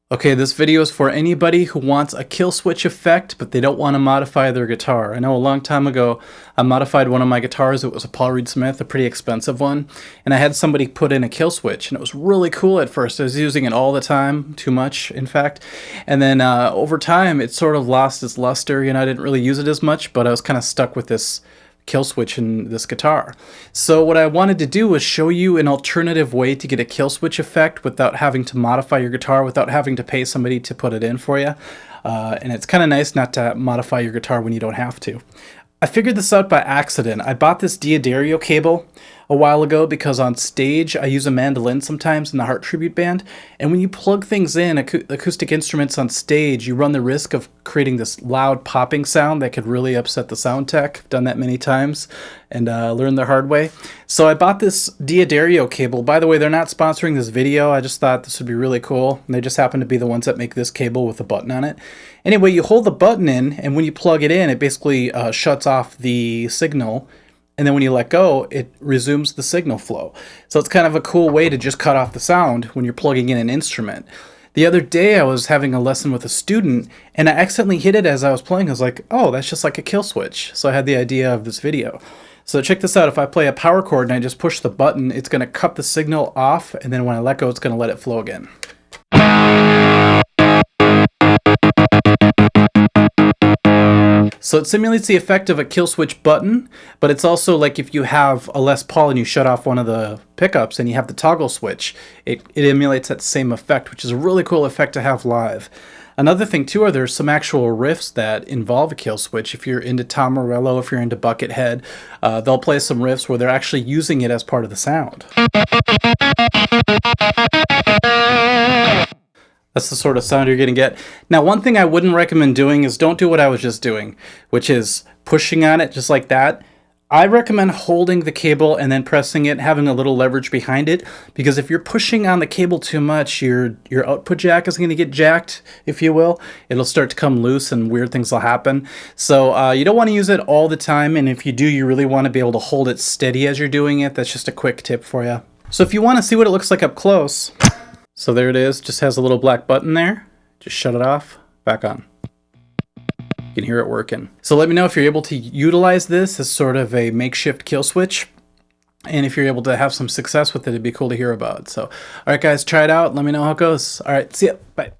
Okay, this video is for anybody who wants a kill switch effect, but they don't want to modify their guitar. I know a long time ago, I modified one of my guitars. It was a Paul Reed Smith, a pretty expensive one. And I had somebody put in a kill switch, and it was really cool at first. I was using it all the time, too much, in fact. And then over time, it sort of lost its luster. You know, I didn't really use it as much, but I was kind of stuck with this kill switch in this guitar. So what I wanted to do was show you an alternative way to get a kill switch effect without having to modify your guitar, without having to pay somebody to put it in for you. And it's kind of nice not to modify your guitar when you don't have to. I figured this out by accident. I bought this D'Addario cable a while ago because on stage I use a mandolin sometimes in the Heart Tribute Band, and when you plug things in, acoustic instruments on stage, you run the risk of creating this loud popping sound that could really upset the sound tech. I've done that many times and learned the hard way. So I bought this D'Addario cable. By the way, they're not sponsoring this video. I just thought this would be really cool, and they just happen to be the ones that make this cable with a button on it. Anyway, you hold the button in, and when you plug it in, it basically shuts off the signal. And then when you let go, it resumes the signal flow. So it's kind of a cool way to just cut off the sound when you're plugging in an instrument. The other day I was having a lesson with a student, and I accidentally hit it as I was playing. I was like, oh, that's just like a kill switch. So I had the idea of this video. So check this out. If I play a power chord and I just push the button, it's going to cut the signal off, and then when I let go, it's going to let it flow again. So it simulates the effect of a kill switch button, but it's also like if you have a Les Paul and you shut off one of the pickups and you have the toggle switch, it emulates that same effect, which is a really cool effect to have live. Another thing too are there's some actual riffs that involve a kill switch. If you're into Tom Morello, if you're into Buckethead, they'll play some riffs where they're actually using it as part of the sound. That's the sort of sound you're going to get. Now, one thing I wouldn't recommend doing is don't do what I was just doing, which is pushing on it just like that. I recommend holding the cable and then pressing it, having a little leverage behind it, because if you're pushing on the cable too much, your output jack is going to get jacked, if you will. It'll start to come loose and weird things will happen. So you don't want to use it all the time, and if you do, you really want to be able to hold it steady as you're doing it. That's just a quick tip for you. So if you want to see what it looks like up close, so there it is, just has a little black button there. Just shut it off, back on. You can hear it working. So let me know if you're able to utilize this as sort of a makeshift kill switch. And if you're able to have some success with it, it'd be cool to hear about. So, all right guys, try it out. Let me know how it goes. All right, see ya, bye.